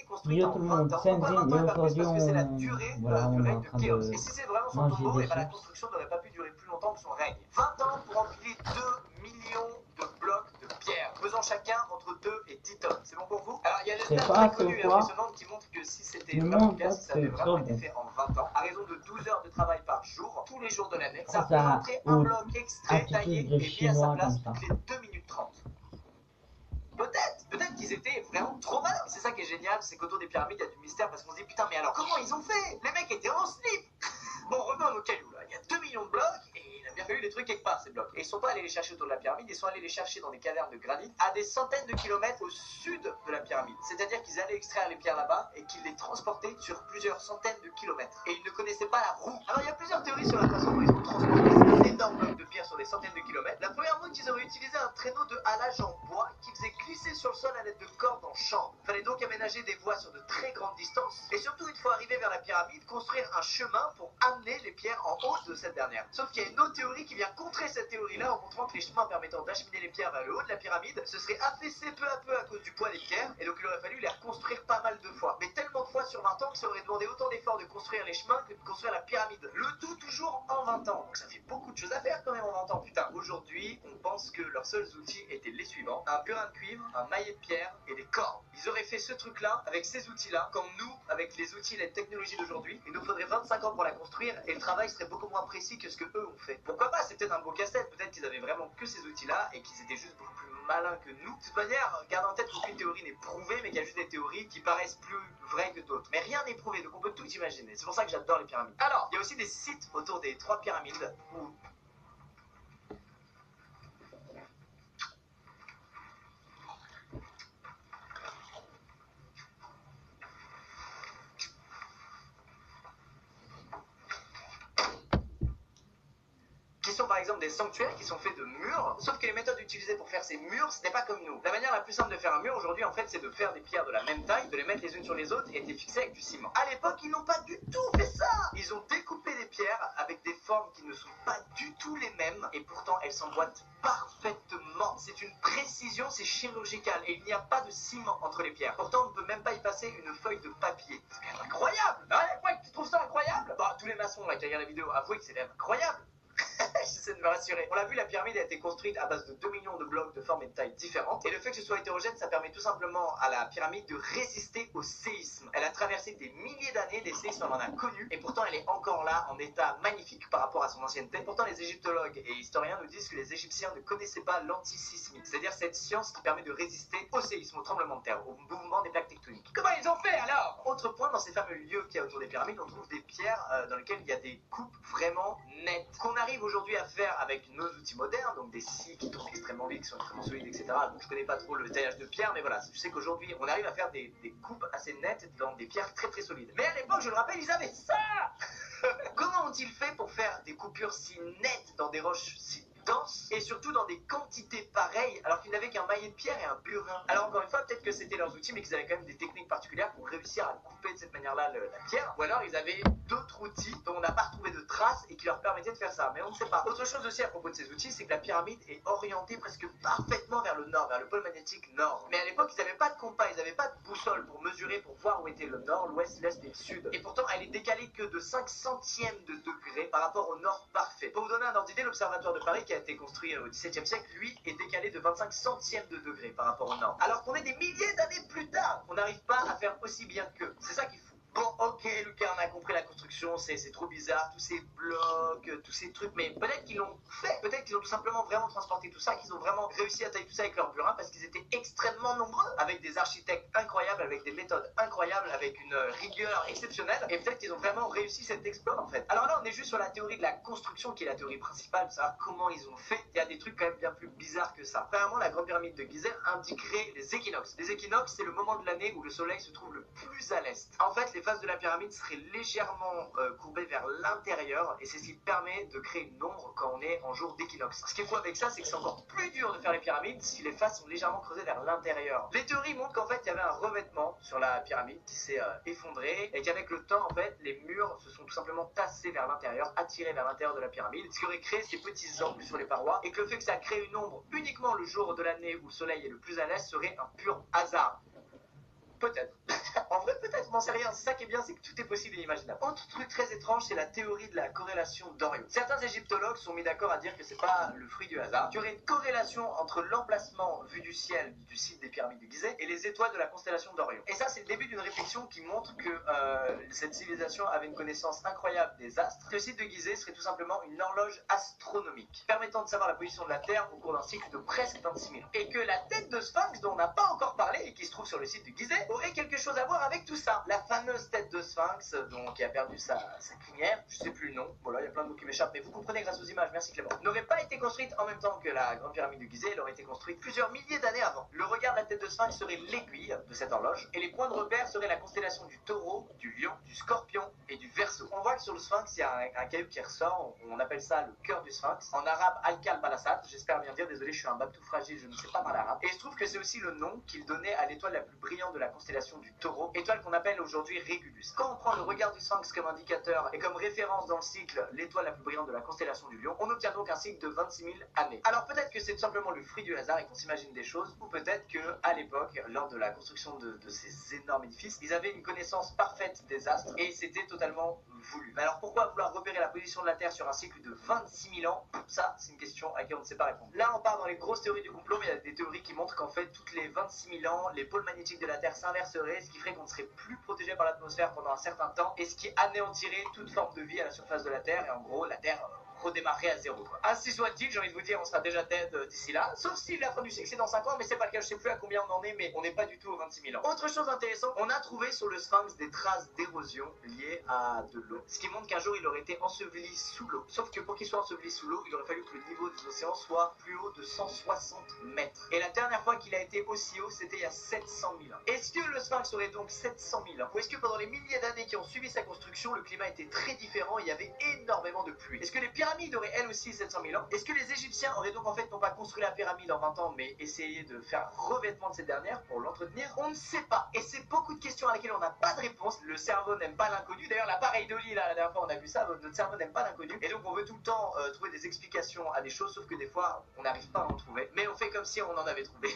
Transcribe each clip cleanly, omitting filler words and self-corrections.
construite en Yo tout le 20 monde, ans. c'est Pourquoi Enzim 20 ans et et pas plus? aujourd'hui Parce que c'est la durée voilà, on est en de train Khéops. de Et si c'est vraiment son manger tombeau, des et ben la chips. construction n'aurait pas pu durer plus longtemps que son règne. 20 ans pour empiler 2 millions de blocs de pierre, pesant chacun entre 2 et 10 tonnes. C'est bon pour vous? Alors il y a des C'est stats pas très assez connues ou et quoi? impressionnantes qui montrent que si c'était Ne vraiment montre le cas, pas si que ça avait c'est vraiment trop été bon. fait en 20 ans, à raison de 12 heures de travail par jour, tous les jours de l'année, ça Ça a représenterait un bloc extrait, attitude taillé grec et mis à sa chinois place comme ça. toutes les 2 minutes 30. Peut-être qu'ils étaient vraiment trop malins. C'est ça qui est génial, c'est qu'autour des pyramides, il y a du mystère parce qu'on se dit putain, mais alors comment ils ont fait? Les mecs étaient en slip. Bon, revenons à nos cailloux là. Il y a 2 millions de blocs et il a bien fallu les trucs quelque part ces blocs. Et ils sont pas allés les chercher autour de la pyramide, ils sont allés les chercher dans des cavernes de granit à des centaines de kilomètres au sud de la pyramide. C'est-à-dire qu'ils allaient extraire les pierres là-bas et qu'ils les transportaient sur plusieurs centaines de kilomètres. Et ils ne connaissaient pas la roue. Alors il y a plusieurs théories sur la façon dont ils ont transporté ces énormes blocs de pierre sur des centaines de kilomètres. La première montre qu'ils auraient utilisé un traîneau de halage en bois qui faisait glisser sur le sol à l'aide de cordes en chanvre. Il fallait donc aménager des voies sur de très grandes distances et surtout une fois arrivé vers la pyramide, construire un chemin pour amener les pierres en haut de cette dernière. Sauf qu'il y a une autre théorie qui vient contrer cette théorie-là en montrant que les chemins permettant d'acheminer les pierres vers le haut de la pyramide se seraient affaissés peu à peu à cause du poids des pierres et donc il aurait fallu les reconstruire pas mal de fois. Mais tellement de fois sur 20 ans que ça aurait demandé autant d'efforts de construire les chemins que de construire la pyramide. Le tout toujours en 20 ans. Donc ça fait beaucoup de choses à faire quand même en 20 ans. Putain, aujourd'hui, on pense que leurs seuls outils étaient les suivants: un burin de cuivre, un maillet de pierre et des cordes. Ils auraient fait ce truc-là avec ces outils-là, comme nous, avec les outils et les technologies d'aujourd'hui. Il nous faudrait 25 ans pour la construire et le travail serait beaucoup moins précis que ce que eux ont fait. Pourquoi pas? C'est peut-être un beau casse-tête. Peut-être qu'ils avaient vraiment que ces outils-là et qu'ils étaient juste beaucoup plus malins que nous. De toute manière, garde en tête qu'aucune théorie n'est prouvée, mais qu'il y a juste des théories qui paraissent plus vraies que d'autres. Mais rien n'est prouvé, donc on peut tout imaginer. C'est pour ça que j'adore les pyramides. Alors, il y a aussi des sites autour des 3 pyramides où qui sont par exemple des sanctuaires qui sont faits de murs, sauf que les méthodes utilisées pour faire ces murs, ce n'est pas comme nous. La manière la plus simple de faire un mur aujourd'hui, en fait, c'est de faire des pierres de la même taille, de les mettre les unes sur les autres et de les fixer avec du ciment. À l'époque, ils n'ont pas du tout fait ça. Ils ont découpé des pierres avec des formes qui ne sont pas du tout les mêmes et pourtant elles s'emboîtent parfaitement. C'est une précision, c'est chirurgical et il n'y a pas de ciment entre les pierres. Pourtant, on ne peut même pas y passer une feuille de papier. C'est quand même incroyable. Ah, quoi, tu trouves ça incroyable? Bah, tous les maçons là qui regardent la vidéo, avouez que c'est même incroyable. J'essaie de me rassurer. On l'a vu, la pyramide a été construite à base de 2 millions de blocs de formes et de tailles différentes. Et le fait que ce soit hétérogène, ça permet tout simplement à la pyramide de résister au séisme. Elle a traversé des milliers d'années, des séismes, on en a connu. Et pourtant, elle est encore là, en état magnifique par rapport à son ancienneté. Pourtant, les égyptologues et historiens nous disent que les Égyptiens ne connaissaient pas l'antisismique. C'est-à-dire cette science qui permet de résister au séisme, au tremblement de terre, au mouvement des plaques tectoniques. Comment ils ont fait alors? Autre point, dans ces fameux lieux qu'il y a autour des pyramides, on trouve des pierres dans lesquelles il y a des coupes vraiment nettes. Qu'on arrive aujourd'hui à faire avec nos outils modernes, donc des scies qui tournent extrêmement vite, qui sont extrêmement solides, etc. Donc je connais pas trop le taillage de pierre, mais voilà, je sais qu'aujourd'hui on arrive à faire des coupes assez nettes dans des pierres très très solides. Mais à l'époque, je le rappelle, ils avaient ça. Comment ont-ils fait pour faire des coupures si nettes dans des roches si denses et surtout dans des quantités pareilles alors qu'ils n'avaient qu'un maillet de pierre et un burin? Alors encore une fois, peut-être que c'était leurs outils mais qu'ils avaient quand même des techniques particulières pour réussir à couper de cette manière-là la pierre, ou alors ils avaient d'autres outils dont on n'a pas retrouvé de traces et qui leur permettaient de faire ça, mais on ne sait pas. Autre chose aussi à propos de ces outils, c'est que la pyramide est orientée presque parfaitement vers le nord, vers le pôle magnétique nord. Mais à l'époque, ils n'avaient pas de compas, ils n'avaient pas de boussole pour mesurer, pour voir où était le nord, l'ouest, l'est et le sud. Et pourtant, elle est décalée que de 5 centièmes de degré par rapport au nord parfait. Pour vous donner un ordre d'idée, l'observatoire de Paris, qui a été construit au XVIIe siècle, lui, est décalé de 25 centièmes de degré par rapport au nord. Alors qu'on est des milliers d'années plus tard, on n'arrive pas à faire aussi bien qu'eux. C'est ça qui fout. Bon, ok, Lucas, on a compris la construction, c'est trop bizarre, tous ces blocs, tous ces trucs, mais peut-être qu'ils l'ont fait, peut-être qu'ils ont tout simplement vraiment transporté tout ça, qu'ils ont vraiment réussi à tailler tout ça avec leur burin parce qu'ils étaient extrêmement nombreux, avec des architectes incroyables, avec des méthodes incroyables, avec une rigueur exceptionnelle, et peut-être qu'ils ont vraiment réussi cet exploit en fait. Alors là, on est juste sur la théorie de la construction qui est la théorie principale, de savoir comment ils ont fait. Il y a des trucs quand même bien plus bizarres que ça. Premièrement, la grande pyramide de Gizeh indiquerait les équinoxes. Les équinoxes, c'est le moment de l'année où le soleil se trouve le plus à l'est. En fait, les faces de la pyramide seraient légèrement courbées vers l'intérieur et c'est ce qui permet de créer une ombre quand on est en jour d'équinoxe. Ce qui est fou avec ça, c'est que c'est encore plus dur de faire les pyramides si les faces sont légèrement creusées vers l'intérieur. Les théories montrent qu'en fait, il y avait un revêtement sur la pyramide qui s'est effondré et qu'avec le temps, en fait, les murs se sont tout simplement tassés vers l'intérieur, attirés vers l'intérieur de la pyramide, ce qui aurait créé ces petits angles sur les parois et que le fait que ça crée une ombre uniquement le jour de l'année où le soleil est le plus à l'est serait un pur hasard. Peut-être. En vrai, n'en sait rien. C'est ça qui est bien, c'est que tout est possible et imaginable. Autre truc très étrange, c'est la théorie de la corrélation d'Orion. Certains égyptologues sont mis d'accord à dire que c'est pas le fruit du hasard, qu'il y aurait une corrélation entre l'emplacement vu du ciel du site des pyramides de Gizeh et les étoiles de la constellation d'Orion. Et ça, c'est le début d'une réflexion qui montre que cette civilisation avait une connaissance incroyable des astres. Le site de Gizeh serait tout simplement une horloge astronomique, permettant de savoir la position de la Terre au cours d'un cycle de presque 26 000 ans. Et que la tête de Sphinx, dont on n'a pas encore parlé et qui se trouve sur le site de Gizeh, aurait quelque chose à voir avec tout ça. La fameuse tête de Sphinx, qui a perdu sa crinière, je sais plus le nom, voilà, il y a plein de mots qui m'échappent, mais vous comprenez grâce aux images, merci Clément, n'aurait pas été construite en même temps que la grande pyramide de Gizeh, elle aurait été construite plusieurs milliers d'années avant. Le regard de la tête de Sphinx serait l'aiguille de cette horloge, et les points de repère seraient la constellation du taureau, du lion, du scorpion et du verseau. On voit que sur le Sphinx, il y a un caillou qui ressort, on appelle ça le cœur du Sphinx, en arabe Alkal Balasat, j'espère bien dire, désolé, je suis un babtou fragile, je ne sais pas parler arabe, et je trouve que c'est aussi le nom qu'il donnait à l'étoile la plus brillante de la constellation du taureau, étoile qu'on appelle aujourd'hui Régulus. Quand on prend le regard du Sphinx comme indicateur et comme référence dans le cycle l'étoile la plus brillante de la constellation du lion, on obtient donc un cycle de 26 000 années. Alors peut-être que c'est tout simplement le fruit du hasard et qu'on s'imagine des choses, ou peut-être que à l'époque, lors de la construction de ces énormes édifices, ils avaient une connaissance parfaite des astres et c'était totalement voulu. Mais alors pourquoi vouloir repérer la position de la Terre sur un cycle de 26 000 ans? Ça, c'est une question à laquelle on ne sait pas répondre. Là, on part dans les grosses théories du complot, mais il y a des théories qui montrent qu'en fait, toutes les 26 000 ans, les pôles magnétiques de la Terre s'inverseraient, ce qui ferait qu'on ne serait plus protégé par l'atmosphère pendant un certain temps, et ce qui anéantirait toute forme de vie à la surface de la Terre, et en gros, la Terre redémarrer à zéro, quoi. Ainsi soit-il, j'ai envie de vous dire, on sera déjà dead d'ici là, sauf si la fin du cycle c'est dans 5 ans, mais c'est pas le cas, je sais plus à combien on en est, mais on n'est pas du tout aux 26 000 ans. Autre chose intéressante, on a trouvé sur le Sphinx des traces d'érosion liées à de l'eau, ce qui montre qu'un jour il aurait été enseveli sous l'eau. Sauf que pour qu'il soit enseveli sous l'eau, il aurait fallu que le niveau des océans soit plus haut de 160 mètres. Et la dernière fois qu'il a été aussi haut, c'était il y a 700 000 ans. Est-ce que le Sphinx aurait donc 700 000 ans? Ou est-ce que pendant les milliers d'années qui ont suivi sa construction, le climat était très différent et il y avait énormément de pluie? Est-ce que les pyramides auraient elles aussi 700 000 ans? Est-ce que les Égyptiens auraient donc en fait non pas construit la pyramide en 20 ans, mais essayé de faire revêtement de cette dernière pour l'entretenir? On ne sait pas. Et c'est beaucoup de questions à laquelle on n'a pas de réponse. Le cerveau n'aime pas l'inconnu. D'ailleurs, l'appareil d'Oli, là, la dernière fois, on a vu ça, notre cerveau n'aime pas l'inconnu. Et donc, on veut tout le temps trouver des explications à des choses, sauf que des fois, on n'arrive pas à en trouver. Mais on fait comme si on en avait trouvé.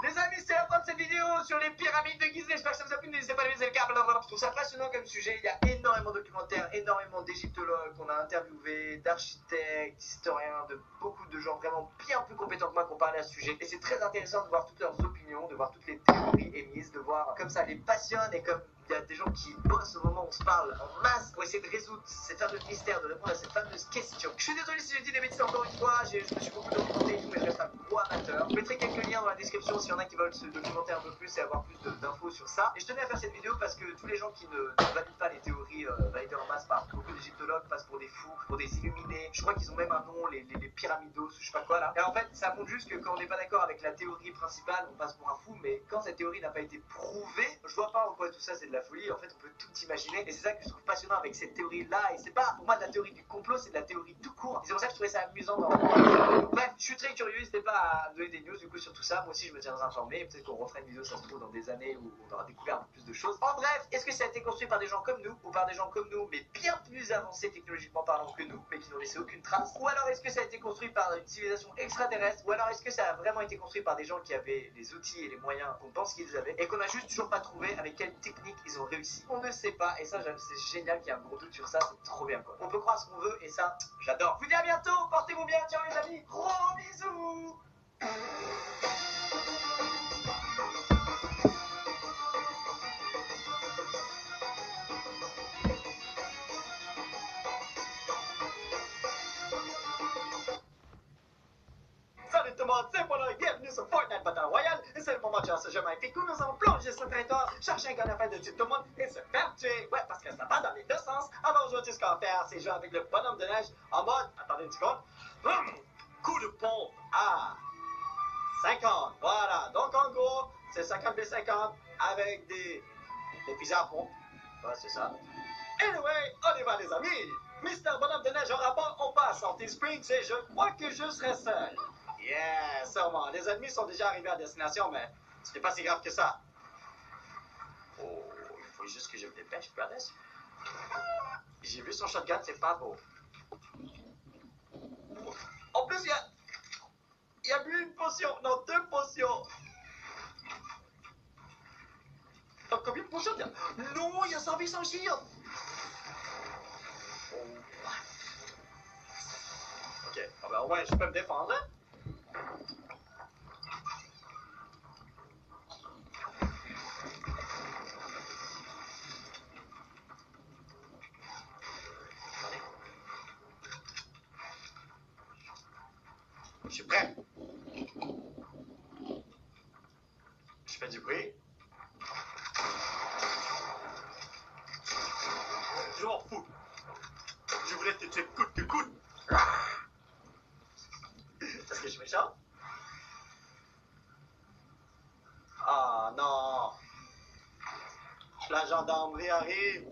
Les amis, c'est la fin de cette vidéo sur les pyramides de Gizeh. J'espère que ça vous a plu. N'hésitez pas à laisser le câble. Je trouve ça passionnant comme sujet. Il y a énormément de documentaires, énormément d'égyptologues qu'on a interviewés, d'architectes, d'historiens, de beaucoup de gens vraiment bien plus compétents que moi qui ont parlé à ce sujet. Et c'est très intéressant de voir toutes leurs opinions, de voir toutes les théories émises, de voir comme ça les passionne et comme il y a des gens qui bossent au moment où on se parle en masse pour essayer de résoudre ces fameux mystères, de répondre à cette fameuse question. Je suis désolé si j'ai dit des bêtises encore une fois, je me suis beaucoup documenté et tout, mais je reste un gros amateur. Je mettrai quelques liens dans la description s'il y en a qui veulent se documenter un peu plus et avoir plus d'infos sur ça. Et je tenais à faire cette vidéo parce que tous les gens qui ne valident pas les théories validées en masse par beaucoup d'égyptologues passent pour des fous, pour des illuminés. Je crois qu'ils ont même un nom, les pyramidos, je sais pas quoi là. Et en fait, ça montre juste que quand on n'est pas d'accord avec la théorie principale, on passe pour un fou, mais quand cette théorie n'a pas été prouvée, je vois pas en quoi tout ça c'est de la folie. En fait, on peut tout imaginer et c'est ça que je trouve passionnant avec cette théorie là. Et c'est pas pour moi de la théorie du complot, c'est de la théorie tout court. Et c'est pour ça que je trouvais ça amusant dans bref, je suis très curieux, n'hésitez pas à me donner des news du coup sur tout ça. Moi aussi je me tiendrai informé et peut-être qu'on refera une vidéo, ça se trouve, dans des années où on aura découvert un peu plus de choses. En bref, est-ce que ça a été construit par des gens comme nous ou par des gens comme nous mais bien plus avancés technologiquement parlant que nous, mais qui n'ont laissé aucune trace? Ou alors est-ce que ça a été construit par une civilisation extraterrestre? Ou alors est-ce que ça a vraiment été construit par des gens qui avaient les outils et les moyens qu'on pense qu'ils avaient et qu'on a juste toujours pas trouvé avec quelle technique ils ont réussi? On ne sait pas et ça c'est génial qu'il y ait un gros doute sur ça, c'est trop bien quoi. On peut croire ce qu'on veut et ça j'adore. Je vous dis à bientôt, portez-vous bien, ciao les amis, gros bisous. Salut tout le monde, c'est Polo, bienvenue sur Fortnite Battle Royale. Et c'est le moment de ce jeu magnifique où nous allons plonger sur le territoire, chercher un gun afin de tuer tout le monde et se faire tuer. Ouais, parce que ça va dans les deux sens. Alors aujourd'hui, ce qu'on va faire, c'est jouer avec le bonhomme de neige en mode, attendez une seconde, coup de pompe à 50. Voilà, donc en gros, c'est 50 des 50 avec des fusils à pompe. Ouais, c'est ça. Anyway, on y va les amis. Mister Bonhomme de Neige en rapport, on passe en T-Springs et je crois que je serai seul. Yeah, sûrement. Les ennemis sont déjà arrivés à destination, mais ce n'est pas si grave que ça. Oh, il faut juste que je me dépêche, brothers. J'ai vu son shotgun, c'est pas beau. En plus, il y a bu une potion, non, deux potions. Ok, combien de potions? Non, il y a 100 vies sans shield. Ok, ah ben ouais, je peux me défendre. Je suis prêt. Je fais du bruit. Je m'en fous. Je voulais te tuer coûte que coûte. Est-ce que je suis méchant? Ah non. La gendarmerie arrive.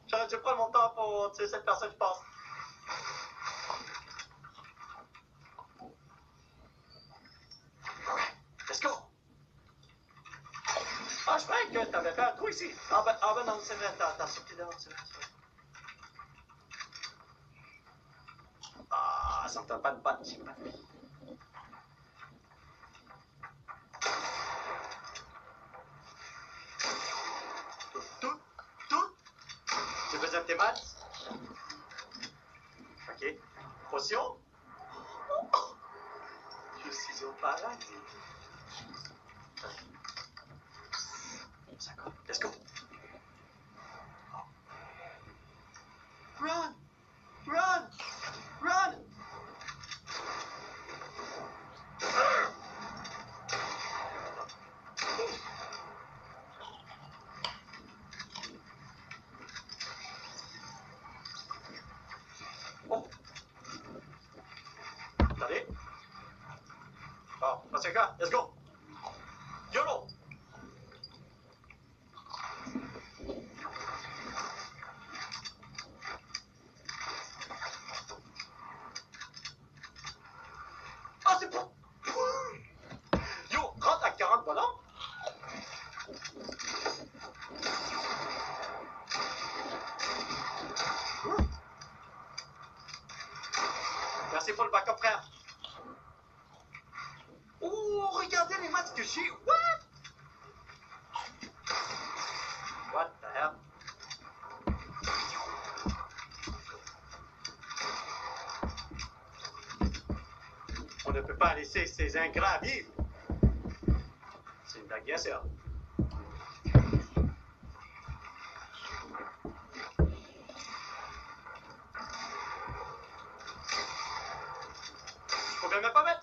J'aurais dû prendre mon temps pour tuer cette personne, je pense. Let's go. Ah, je croyais que t'avais fait un trou ici. Ah ben non, c'est vrai, t'as sauté là, c'est vrai. Ah, ça me donne pas de bonne, j'ai pas de vie. Tout. J'ai besoin de tes maths. Ok. Potion. Je suis au paradis. D'accord. Let's go. Run! Run! Run! Oh! Attendez. Oh, what's your gun? Let's go! YOLO! Ah, c'est bon! Yo, rentre à 40 bonhommes! Merci pour le backup, frère. Oh, regardez les maths que j'ai. What? What the hell? On ne peut pas laisser ces ingrats vivre. C'est une blague, bien sûr. Je pouvais même pas mettre.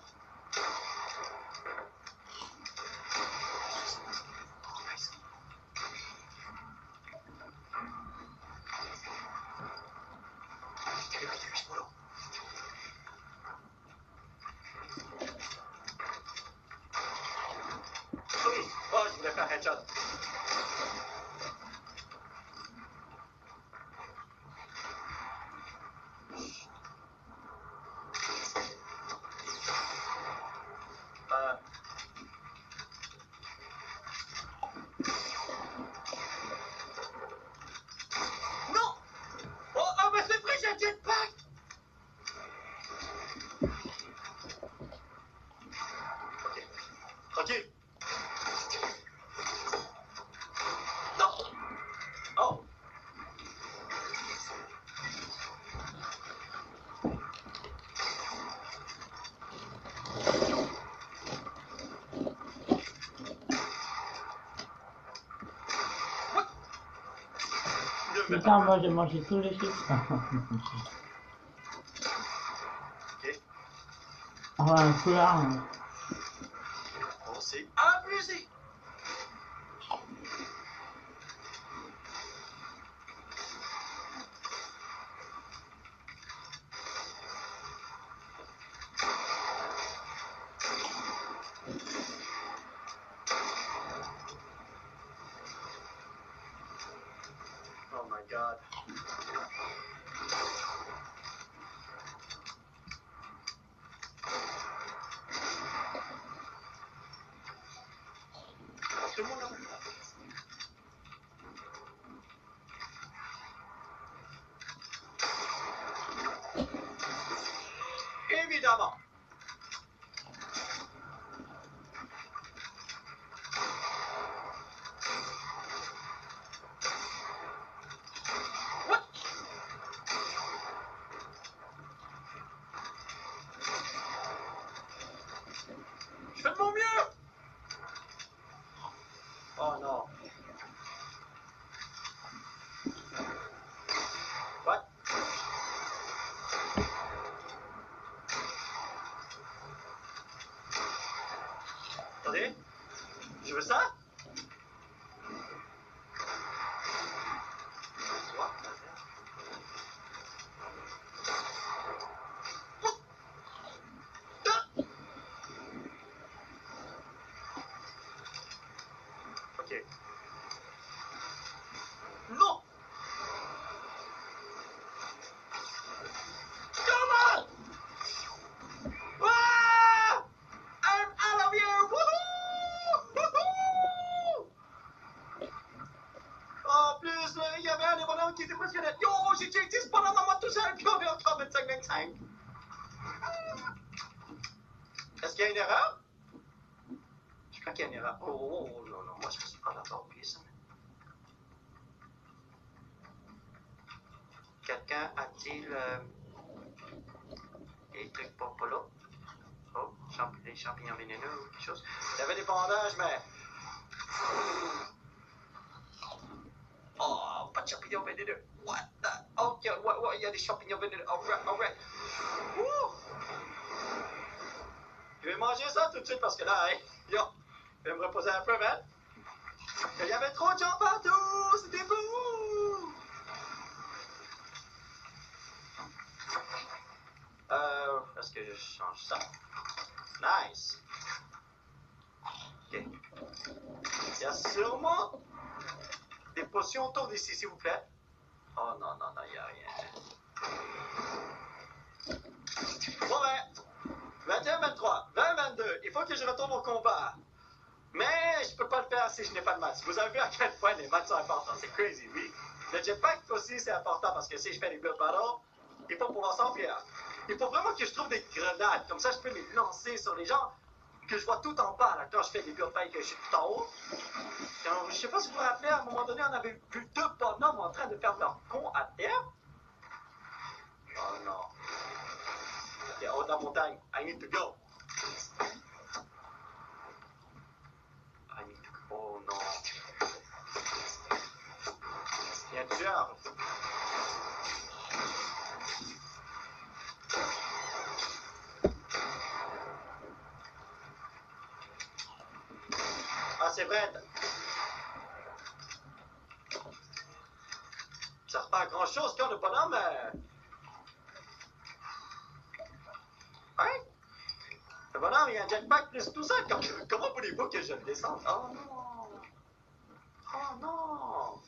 Oh, je voulais faire headshot. Non! Oh, mais c'est vrai, j'ai un jetpack! Ok. Tranquille. Non! Oh! Putain, moi j'ai mangé tous les chiffres. Ok. Ah ouais, un foulard. Hein. On s'est abusé! Oh my god. Tout le monde a évidemment. Oh non. What? Attendez. Je veux ça? What? Ok. Non! Come on! Ah! I'm out of here! Woohoo! Woohoo! En plus, il y avait un des bonhommes qui était presque là. Yo, j'ai tué 10 bonhommes à moi tout seul, puis on est encore 25-25. Est-ce qu'il y a une erreur? Je crois qu'il y a une erreur. Oh, non, non, moi je me suis pas d'accord oublié ça. Quelqu'un a-t-il des trucs pour Polo? Oh, des champignons vénéneux ou quelque chose? Il y avait des bandages, mais... Oh, pas de champignons vénéneux. What the... Ok, ouais, il y a des champignons vénéneux. Alright. Wouh! Je vais manger ça tout de suite parce que là, hey, yo, je vais me reposer un peu, man. Il y avait trop de gens partout, c'était fou! Est-ce que je change ça? Nice! Ok. Il y a sûrement des potions autour d'ici, s'il vous plaît. Oh non, il n'y a rien. Bon ben, 21, 23, 20, 22, il faut que je retourne au combat. Mais je peux pas le faire si je n'ai pas de maths. Vous avez vu à quel point les maths sont importants, c'est crazy, oui. Le jetpack aussi c'est important parce que si je fais des build battles, il faut pouvoir s'enfuir. Il faut vraiment que je trouve des grenades, comme ça je peux les lancer sur les gens que je vois tout en bas là, quand je fais des build battles que je suis tout en haut. Donc, je sais pas si vous vous rappelez, à un moment donné on avait vu 2 bonhommes en train de faire leur con à terre. Oh non. Ok, en haut de la montagne, I need to go. Oh non. Il y a un tueur. Ah, c'est vrai. Ça sert pas à grand chose quand le bonhomme. Hein? Le bonhomme, il y a un jetpack plus tout ça. Comment voulez-vous que je le descende? Oh non. Oh non.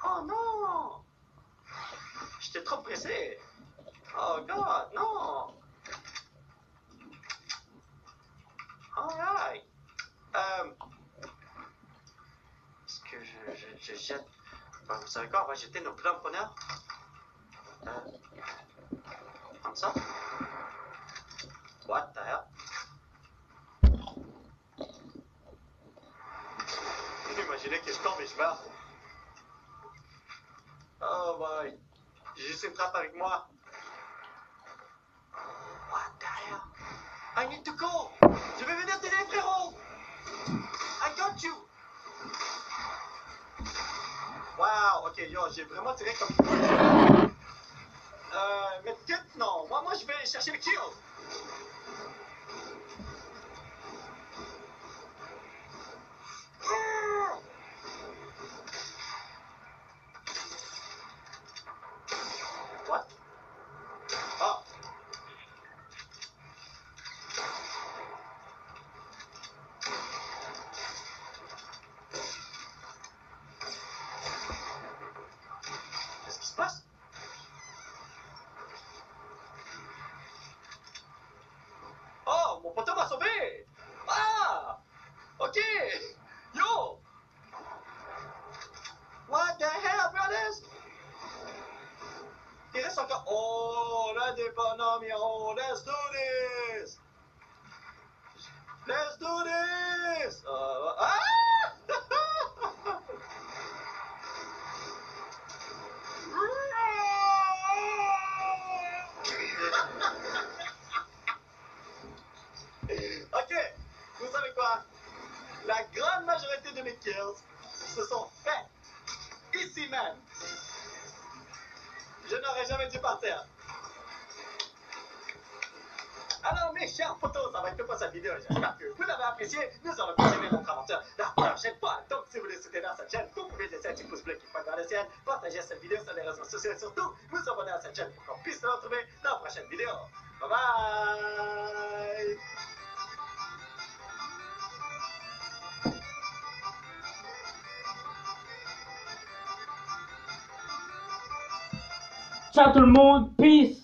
Oh non. J'étais trop pressé. Oh God, non. Alright. Est-ce que je jette... Ben, vous savez quoi, on va jeter nos cramponneurs. Comme ça. What the hell? Imaginez que je tombe et je meurs. Oh boy. J'ai juste une trappe avec moi. What the hell? I need to go. Je vais venir t'aider, frérot. I got you. Wow, ok, yo, j'ai vraiment tiré comme une boule. Mais peut-être non. Moi, je vais chercher le kill. What? Ah. Qu'est-ce qui se passe? Oh, mon poteau m'a sauvé! Ah! Ok! Yo! What the hell, brothers? Il reste encore... Oh, là, des bonhommes, yo! Let's do this! Let's do this! Ah! Ok, vous savez quoi? La grande majorité de mes kills se sont faits ici même. Je n'aurais jamais dû partir. Alors mes chers photos, ça va être tout pour cette vidéo. J'espère que vous l'avez apprécié. Nous allons continuer notre aventure la prochaine fois. Donc si vous voulez soutenir cette chaîne, vous pouvez laisser un petit pouce bleu qui pointe vers le ciel, partager cette vidéo sur les réseaux sociaux et surtout vous abonner à cette chaîne pour qu'on puisse se retrouver dans la prochaine vidéo. Bye bye! Ciao tout le monde, peace!